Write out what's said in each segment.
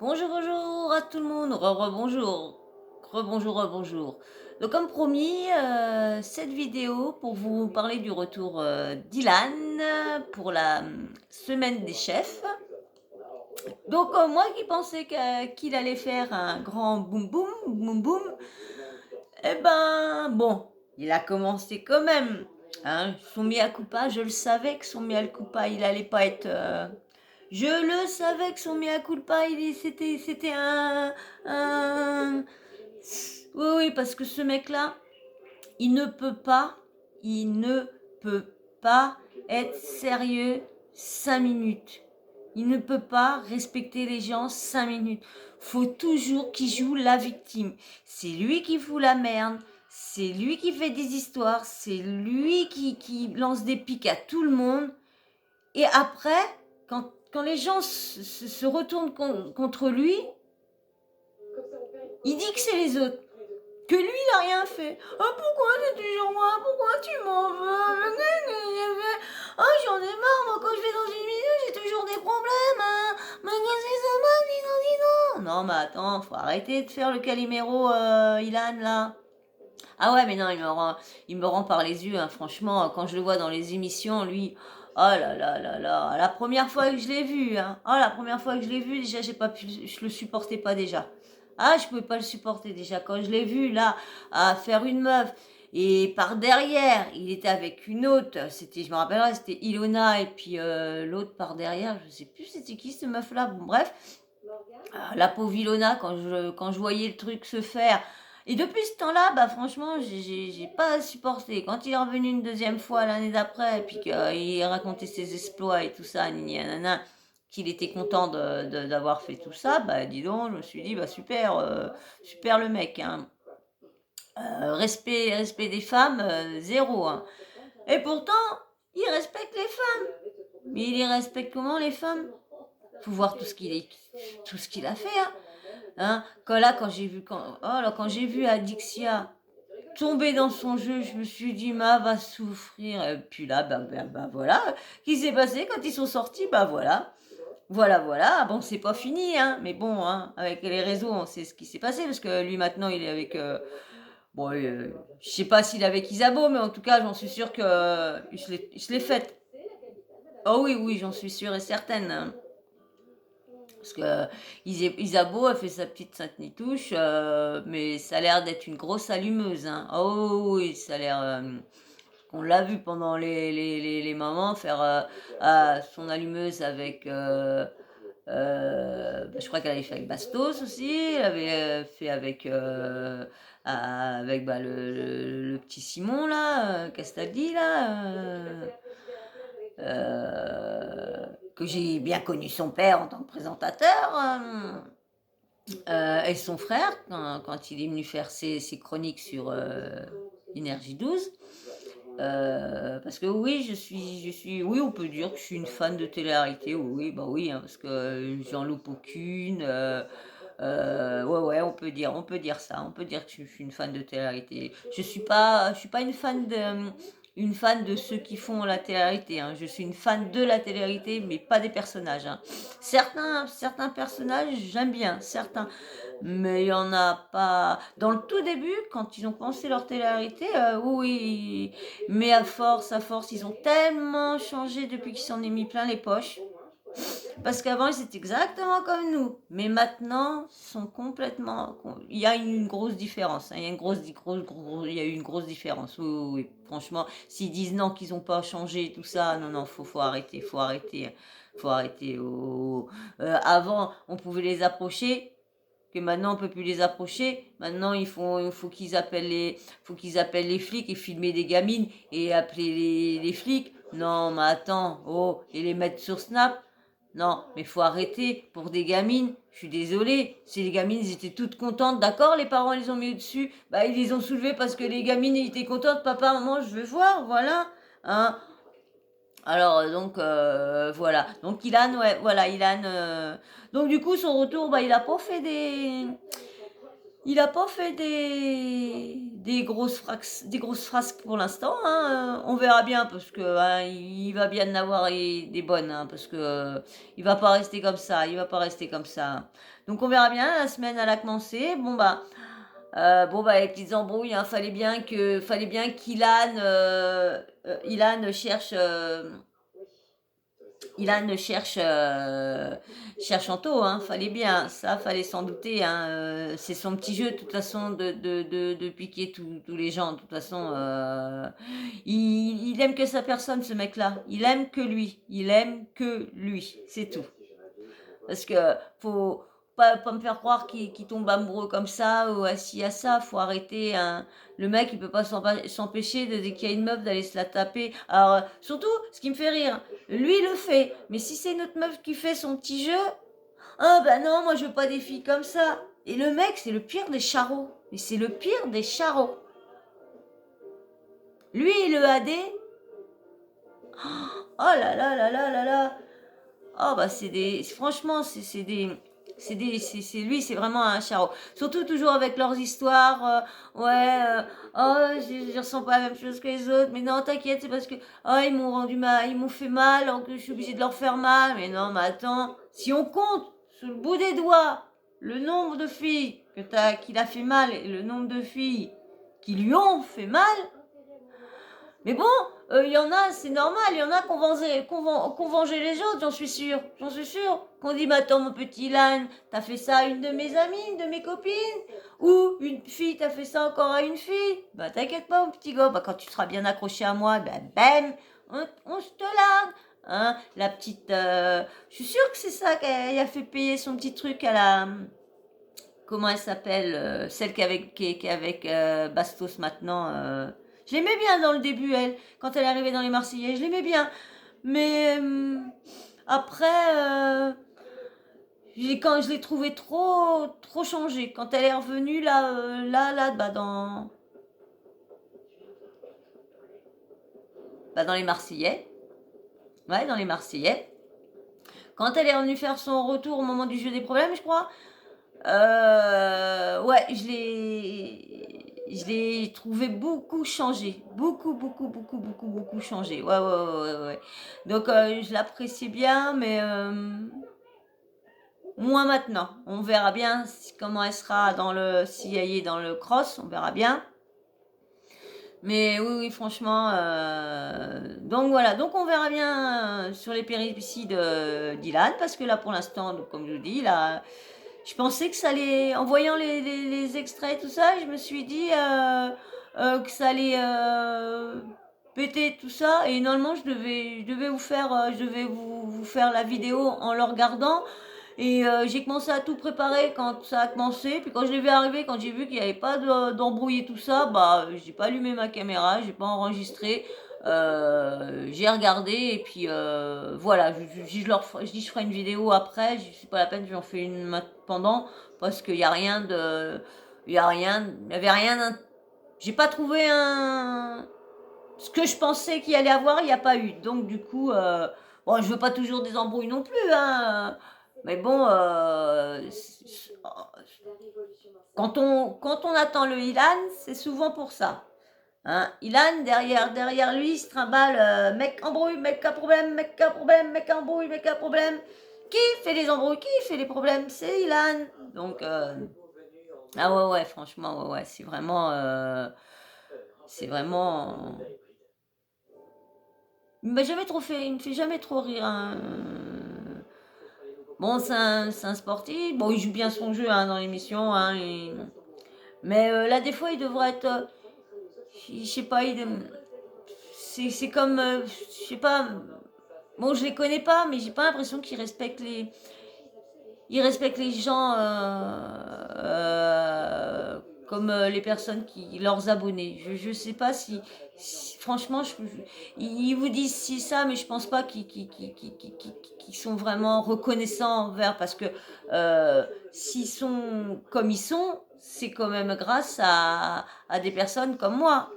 Bonjour, bonjour à tout le monde. Rebonjour. Rebonjour, rebonjour. Donc, comme promis, cette vidéo pour vous parler du retour d'Ilan pour la semaine des chefs. Donc, moi qui pensais qu'il allait faire un grand boum boum, boum boum, eh ben, bon, il a commencé quand même. Hein, son mea culpa, je le savais que son mea culpa, il allait pas être. Je le savais que son mea culpa, c'était un. Oui, oui, parce que ce mec-là, il ne peut pas, il ne peut pas être sérieux 5 minutes. Il ne peut pas respecter les gens 5 minutes. Faut toujours qu'il joue la victime. C'est lui qui fout la merde. C'est lui qui fait des histoires. C'est lui qui lance des piques à tout le monde. Et après, quand les gens se retournent contre lui, il dit que c'est les autres. Que lui, il n'a rien fait. Oh, pourquoi c'est toujours moi? Pourquoi tu m'en veux? Oh, j'en ai marre, moi, quand je vais dans une vidéo, j'ai toujours des problèmes. Hein. Mais qu'est-ce que ça va? Dis donc, dis donc. Non, mais attends, faut arrêter de faire le Calimero, Ilan, là. Ah ouais, mais non, il me rend par les yeux, hein, franchement, quand je le vois dans les émissions, lui, oh là là là là, la première fois que je l'ai vu, hein, oh, la première fois que je l'ai vu, déjà, j'ai pas pu, je le supportais pas déjà. Ah, je pouvais pas le supporter déjà, quand je l'ai vu, là, à faire une meuf, et par derrière, il était avec une autre, c'était, je me rappellerai, c'était Ilona, et puis l'autre par derrière, je sais plus c'était qui, cette meuf-là, bon, bref, la pauvre Ilona, quand je voyais le truc se faire. Et depuis ce temps-là, bah franchement, j'ai pas supporté. Quand il est revenu une deuxième fois l'année d'après, et puis qu'il racontait ses exploits et tout ça, nanana, qu'il était content d'avoir fait tout ça, bah dis donc, je me suis dit, bah super, super le mec. Hein. Respect des femmes, zéro. Hein. Et pourtant, il respecte les femmes. Mais il les respecte comment les femmes? Faut voir tout ce qu'il a fait. Hein. Hein, quand j'ai vu Adixia tomber dans son jeu, je me suis dit, ma va souffrir. Et puis là, bah, voilà. Qu'est-ce qui s'est passé quand ils sont sortis? Bah voilà. Voilà, voilà. Bon, c'est pas fini, hein. Mais bon, hein, avec les réseaux, on sait ce qui s'est passé. Parce que lui, maintenant, il est avec. Bon, je sais pas s'il est avec Isabeau, mais en tout cas, j'en suis sûre que il se l'est faite. Oh oui, oui, j'en suis sûre et certaine. Hein. Parce que Isabeau a fait sa petite Sainte-Nitouche, mais ça a l'air d'être une grosse allumeuse. Hein. Oh oui, ça a l'air... on l'a vu pendant les moments faire son allumeuse avec... je crois qu'elle avait fait avec Bastos aussi. Elle avait fait avec... avec bah, le petit Simon, là, Castaldi, là. Que j'ai bien connu son père en tant que présentateur. Et son frère, quand il est venu faire ses chroniques sur Énergie 12. Parce que oui, oui, on peut dire que je suis une fan de télé-réalité, oui, bah oui, hein, parce que j'en loupe aucune. Ouais, ouais, on peut dire ça, on peut dire que je suis une fan de télé-réalité. Je suis pas une fan de ceux qui font la télé-réalité. Hein. Je suis une fan de la télé-réalité, mais pas des personnages. Hein. Certains personnages, j'aime bien, certains. Mais il y en a pas. Dans le tout début, quand ils ont commencé leur télé-réalité, oui. Mais à force, ils ont tellement changé depuis qu'ils s'en est mis plein les poches. Parce qu'avant, ils étaient exactement comme nous. Mais maintenant, ils sont complètement. Il y a une grosse différence. Hein. Il y a il y a eu une grosse différence. Oui, oui, oui. Franchement, s'ils disent non, qu'ils n'ont pas changé, tout ça, non, non, faut arrêter. Faut arrêter. Faut arrêter. Oh. Avant, on pouvait les approcher que maintenant on peut plus les approcher. Maintenant il faut qu'ils appellent les flics et filmer des gamines et appeler les flics. Non, mais attends, oh, et les mettre sur Snap. Non, mais faut arrêter pour des gamines. Je suis désolée, si les gamines elles étaient toutes contentes, d'accord, les parents les ont mis au-dessus, bah ils les ont soulevées parce que les gamines elles étaient contentes, papa, maman, je veux voir, voilà. Hein. Alors, donc, voilà. Donc, Ilan, ouais, voilà, Ilan. Donc, du coup, son retour, bah, il a pas fait des. Il n'a pas fait des grosses frasques pour l'instant, hein. On verra bien parce que hein, il va bien en avoir des bonnes, hein, parce que il va pas rester comme ça, il va pas rester comme ça. Donc on verra bien. La semaine elle a commencé. Bon bah les petites embrouilles, hein, fallait bien qu'Ilan Ilan cherche Ilan cherche Anto, hein, fallait bien, ça fallait s'en douter, hein, c'est son petit jeu de toute façon de piquer tous les gens, de toute façon, il aime que sa personne ce mec-là, il aime que lui, c'est tout. Parce que faut pas me faire croire qu'il tombe amoureux comme ça ou assis à ça. Faut arrêter. Hein. Le mec, il peut pas s'empêcher dès qu'il y a une meuf d'aller se la taper. Alors, surtout, ce qui me fait rire, lui il le fait. Mais si c'est une autre meuf qui fait son petit jeu, ah bah non, moi je veux pas des filles comme ça. Et le mec, c'est le pire des charros. Mais c'est le pire des charros. Lui, le AD. Oh là là là là là là. Oh bah franchement c'est lui c'est vraiment un charreau. Surtout toujours avec leurs histoires. Oh je ressens pas la même chose que les autres. Mais non t'inquiète c'est parce que oh ils m'ont rendu mal, ils m'ont fait mal alors que je suis obligée de leur faire mal. Mais non mais attends si on compte sur le bout des doigts le nombre de filles qu'il a fait mal et le nombre de filles qui lui ont fait mal. Mais bon, il y en a, c'est normal, il y en a qu'on vengé les autres, j'en suis sûre. J'en suis sûre. Qu'on dit, mais attends, mon petit Lan, t'as fait ça à une de mes amies, une de mes copines. Ou une fille, t'as fait ça encore à une fille. Bah, t'inquiète pas, mon petit gars, bah, quand tu seras bien accroché à moi, bah, bam, on se te largue. Hein, la petite. Je suis sûre que c'est ça qu'elle a fait payer son petit truc à la. Comment elle s'appelle celle qui est avec Bastos maintenant. Je l'aimais bien dans le début, elle. Quand elle est arrivée dans les Marseillais, je l'aimais bien. Mais après, quand je l'ai trouvée trop changée. Quand elle est revenue dans les Marseillais. Ouais, dans les Marseillais. Quand elle est revenue faire son retour au moment du jeu des problèmes, je crois. Ouais, je l'ai trouvé beaucoup changé. Beaucoup changé. Ouais. Donc, je l'apprécie bien, mais moins maintenant. On verra bien comment elle sera si elle est dans le cross, on verra bien. Mais oui, franchement. Donc voilà, donc on verra bien sur les péripéties d'Ilan, parce que là, pour l'instant, comme je vous dis, là. Je pensais que ça allait, en voyant les extraits et tout ça, je me suis dit que ça allait péter tout ça. Et normalement, je devais vous faire la vidéo en le regardant. Et j'ai commencé à tout préparer quand ça a commencé. Puis quand je l'ai vu arriver, quand j'ai vu qu'il n'y avait pas d'embrouille et tout ça, bah j'ai pas allumé ma caméra, j'ai pas enregistré. J'ai regardé et puis voilà, je dis je ferai une vidéo après, c'est pas la peine, j'en fais une pendant parce qu'il y a rien de, il y avait rien, j'ai pas trouvé ce que je pensais qu'il y allait avoir, il n'y a pas eu. Donc du coup, bon, je veux pas toujours des embrouilles non plus, hein. Mais bon, quand on attend le Ilan, c'est souvent pour ça. Hein, Ilan, derrière lui, il se trimballe mec embrouille, mec à problème, mec à problème, mec embrouille, mec à problème. Qui fait les embrouilles, qui fait les problèmes? C'est Ilan. Donc, ah ouais, franchement, ouais, c'est vraiment. C'est vraiment. Il me fait jamais trop rire. Hein. Bon, c'est un sportif. Bon, il joue bien son jeu hein, dans l'émission. Hein, mais là, des fois, il devrait être. Je sais pas, c'est comme. Je sais pas. Bon, je les connais pas, mais j'ai pas l'impression qu'ils respectent ils respectent les gens comme les personnes leurs abonnés. Je sais pas franchement, ils vous disent si ça, mais je pense pas qu'ils sont vraiment reconnaissants envers parce que s'ils sont comme ils sont, c'est quand même grâce à des personnes comme moi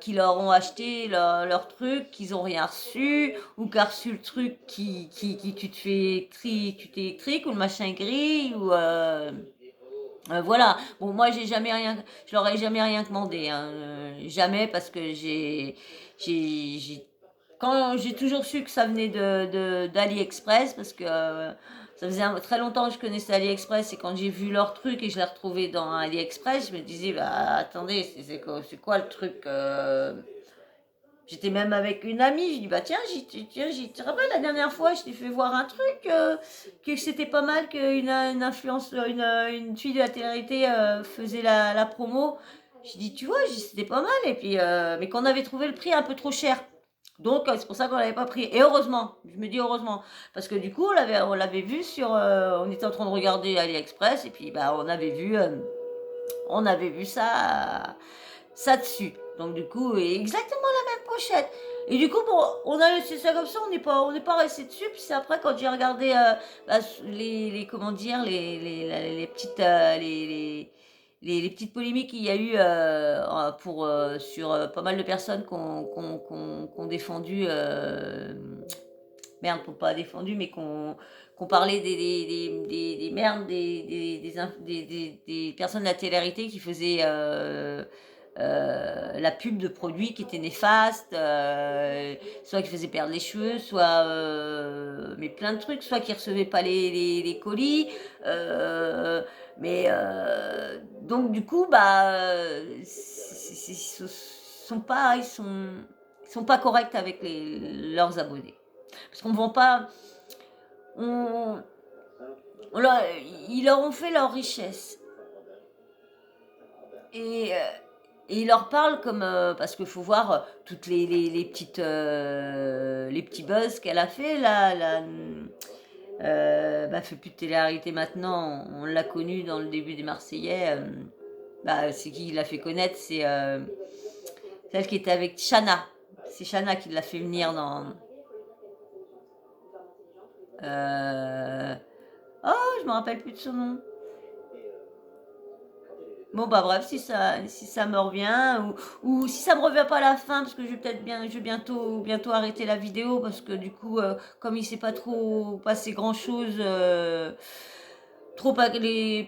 qui leur ont acheté leur truc, qu'ils ont rien reçu, ou qu'a reçu le truc tu te fais tu t'es électrique, ou le machin gris, ou Voilà. Bon, moi, je leur ai jamais rien demandé, hein, jamais parce que j'ai quand j'ai toujours su que ça venait d'AliExpress parce que ça faisait très longtemps que je connaissais AliExpress et quand j'ai vu leur truc et je l'ai retrouvé dans AliExpress, je me disais, bah attendez, c'est quoi le truc J'étais même avec une amie, je dis bah tiens, tu te rappelles la dernière fois, je t'ai fait voir un truc, que c'était pas mal, une influence, une fille de la télé-réalité faisait la promo. Je dis tu vois, c'était pas mal, et puis, mais qu'on avait trouvé le prix un peu trop cher. Donc c'est pour ça qu'on l'avait pas pris. Et heureusement, je me dis heureusement, parce que du coup on l'avait vu sur, on était en train de regarder AliExpress et puis bah on avait vu ça dessus. Donc du coup, exactement la même pochette. Et du coup, bon, on a laissé ça comme ça, on n'est pas resté dessus. Puis c'est après quand j'ai regardé bah, comment dire, les petites, les petites polémiques qu'il y a eu sur pas mal de personnes qu'on défendu, merde, pour pas défendu, mais qu'on parlait des merdes, des personnes de la télé-réalité qui faisaient la pub de produits qui étaient néfastes, soit qui faisaient perdre les cheveux, soit mais plein de trucs, soit qui recevaient pas les colis, mais donc du coup bah ils sont pas corrects avec leurs abonnés parce qu'on vend pas on, on leur, ils leur ont fait leur richesse et et il leur parle comme parce qu'il faut voir toutes les petites les petits buzz qu'elle a fait là, bah, elle fait plus de télé-réalité maintenant. On l'a connue dans le début des Marseillais. Bah, c'est qui l'a fait connaître, c'est celle qui était avec Chana. C'est Chana qui l'a fait venir dans. Oh, je me rappelle plus de son nom. Bon bah bref, si ça me revient ou si ça me revient pas à la fin parce que je vais bientôt arrêter la vidéo parce que du coup comme il s'est pas trop passé grand-chose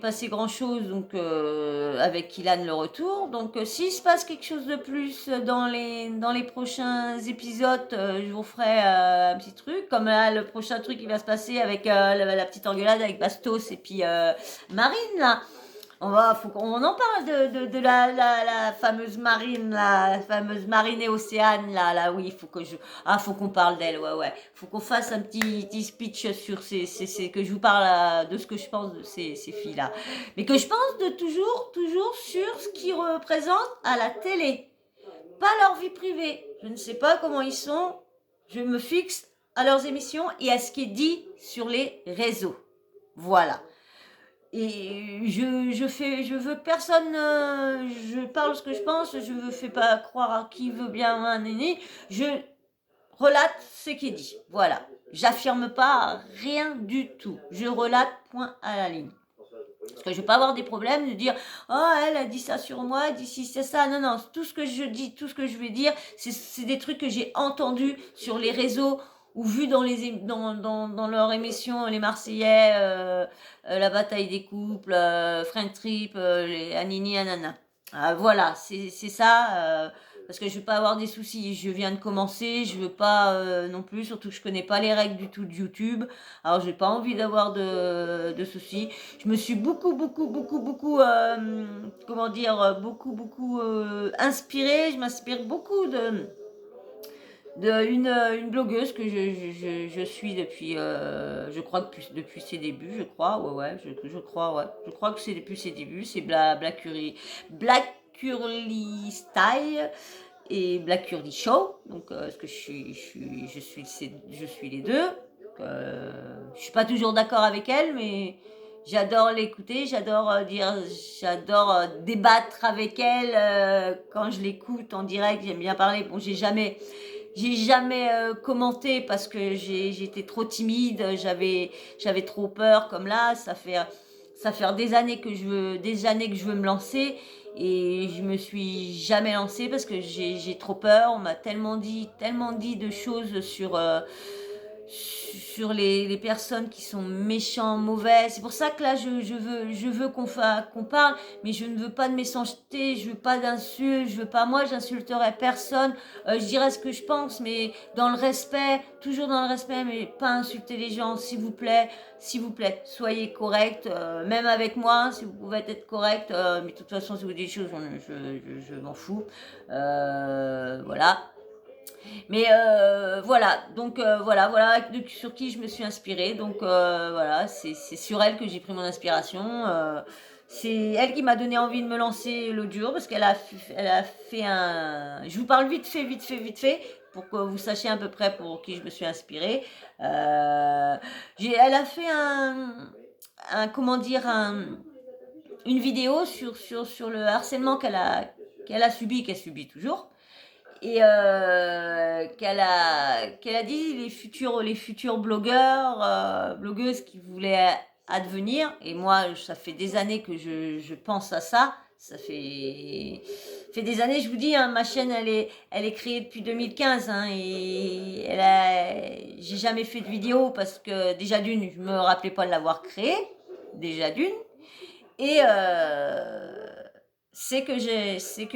passé grand-chose donc avec Ilan le retour. Donc s'il se passe quelque chose de plus dans les prochains épisodes, je vous ferai un petit truc comme là le prochain truc qui va se passer avec la petite engueulade avec Bastos et puis Marine là. Faut qu'on en parle de la fameuse marine, la fameuse marine et océane, là, oui, faut qu'on parle d'elle, ouais, ouais. Faut qu'on fasse un petit speech sur que je vous parle de ce que je pense de ces filles-là. Mais que je pense de toujours sur ce qu'ils représentent à la télé. Pas leur vie privée. Je ne sais pas comment ils sont. Je me fixe à leurs émissions et à ce qui est dit sur les réseaux. Voilà. Et je veux personne, je parle ce que je pense, je ne fais pas croire à qui veut bien un néné, je relate ce qui est dit. Voilà. J'affirme pas rien du tout. Je relate point à la ligne. Parce que je ne vais pas avoir des problèmes de dire oh elle a dit ça sur moi, elle dit si c'est ça. Non, non, tout ce que je dis, tout ce que je vais dire, c'est des trucs que j'ai entendus sur les réseaux ou vus dans leur émission Les Marseillais, la bataille des couples, Frank Trip, les Anini Anana. Voilà, c'est ça. Parce que je ne veux pas avoir des soucis. Je viens de commencer, je veux pas non plus, surtout que je connais pas les règles du tout de YouTube. Alors j'ai pas envie d'avoir de soucis. Je me suis beaucoup, comment dire, beaucoup inspirée. Je m'inspire beaucoup une blogueuse que je suis depuis, je crois depuis ses débuts, je crois, ouais, je crois, ouais. Je crois que c'est depuis ses débuts, c'est Black Curly Style et Black Curly Show. Donc, parce que je suis les deux. Je suis pas toujours d'accord avec elle, mais j'adore l'écouter, j'adore débattre avec elle quand je l'écoute en direct. J'aime bien parler. Bon, j'ai jamais commenté parce que j'étais trop timide, j'avais trop peur. Comme là, ça fait des années que je veux me lancer et je me suis jamais lancée parce que j'ai trop peur. On m'a tellement dit de choses sur les personnes qui sont méchants, mauvais. C'est pour ça que là, je veux qu'on parle, mais je ne veux pas de méchanceté, je veux pas d'insultes, je veux pas, moi, j'insulterai personne. Je dirais ce que je pense, mais dans le respect, toujours dans le respect, mais pas insulter les gens, s'il vous plaît, soyez correct, même avec moi, si vous pouvez être correct, mais de toute façon, si vous dites des choses, je m'en fous. Voilà. Mais voilà, donc voilà sur qui je me suis inspirée. Donc voilà, c'est sur elle que j'ai pris mon inspiration. C'est elle qui m'a donné envie de me lancer l'audio parce elle a fait un. Je vous parle vite fait, pour que vous sachiez à peu près pour qui je me suis inspirée. Elle a fait comment dire, une vidéo sur le harcèlement qu'elle a subi, qu'elle subit toujours et qu'elle a dit les futurs blogueurs, blogueuses qui voulaient advenir. Et moi, ça fait des années que je pense à ça. Ça fait des années, je vous dis, hein, ma chaîne, elle est créée depuis 2015. Hein, et j'ai jamais fait de vidéo parce que déjà d'une, je me rappelais pas de l'avoir créée. Déjà d'une. Et c'est que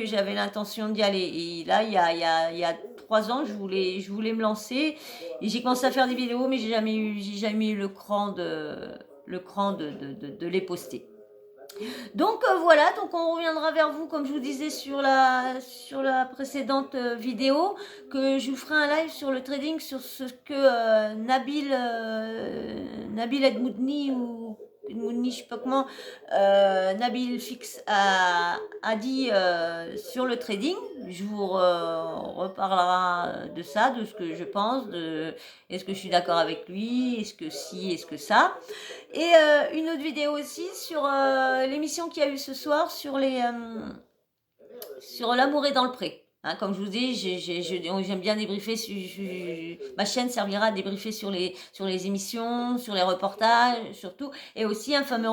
j'avais l'intention d'y aller. Et là, il y a 3 ans, je voulais me lancer. Et j'ai commencé à faire des vidéos, mais j'ai jamais eu le cran de les poster. Donc voilà, donc on reviendra vers vous, comme je vous disais sur la précédente vidéo, que je vous ferai un live sur le trading, sur ce que Nabil Edmoudni ou Edmoudni, je sais pas comment, Nabil Fix a dit sur le trading. Je vous reparlera de ça, de ce que je pense, est-ce que je suis d'accord avec lui, est-ce que si, est-ce que ça. Et une autre vidéo aussi sur l'émission qu'il y a eu ce soir sur sur l'amour est dans le pré. Hein, comme je vous dis, j'aime bien débriefer. Ma chaîne servira à débriefer sur les émissions, sur les reportages, surtout, et aussi un fameux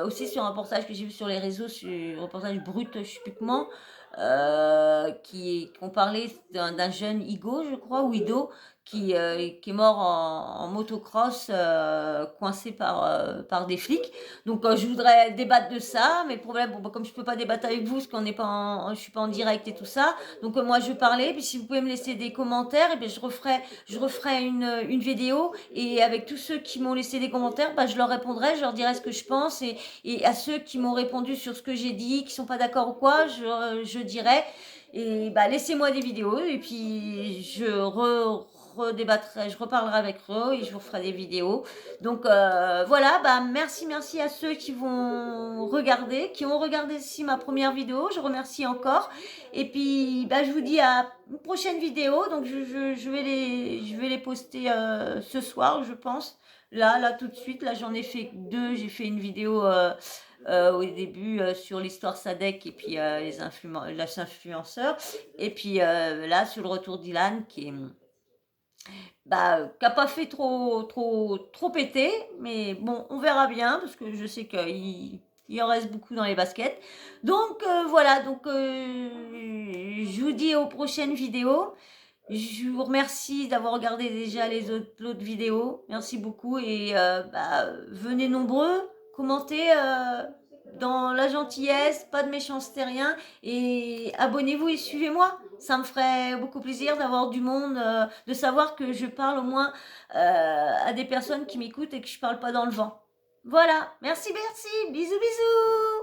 aussi sur un reportage que j'ai vu sur les réseaux, sur un reportage brut, je sais plus comment, qu'on parlait d'un jeune Igo, je crois, ou Ido, qui est mort en motocross, coincé par des flics. Donc je voudrais débattre de ça, mais le problème, bon, comme je peux pas débattre avec vous, parce qu'on n'est pas je suis pas en direct et tout ça, donc moi je parlais, puis si vous pouvez me laisser des commentaires, et bien je referai une vidéo, et avec tous ceux qui m'ont laissé des commentaires, je leur répondrai, je leur dirai ce que je pense, et à ceux qui m'ont répondu sur ce que j'ai dit, qui sont pas d'accord ou quoi, je dirai, et laissez-moi des vidéos, et puis redébattrai, je reparlerai avec eux et je vous ferai des vidéos. Donc voilà, merci à ceux qui vont regarder, qui ont regardé ici ma première vidéo. Je remercie encore. Et puis je vous dis à une prochaine vidéo. Donc je vais les poster ce soir, je pense. Là tout de suite. Là j'en ai fait 2. J'ai fait une vidéo au début sur l'histoire Sadek et puis les influenceurs. Et puis là sur le retour d'Ilan qui a pas fait trop péter, mais bon, on verra bien, parce que je sais qu'il en reste beaucoup dans les baskets. Donc voilà, donc je vous dis aux prochaines vidéos. Je vous remercie d'avoir regardé déjà l'autre vidéo. Merci beaucoup et venez nombreux, commentez dans la gentillesse, pas de méchanceté, rien. Et abonnez-vous et suivez-moi. Ça me ferait beaucoup plaisir d'avoir du monde, de savoir que je parle au moins à des personnes qui m'écoutent et que je parle pas dans le vent. Voilà, merci, bisous, bisous.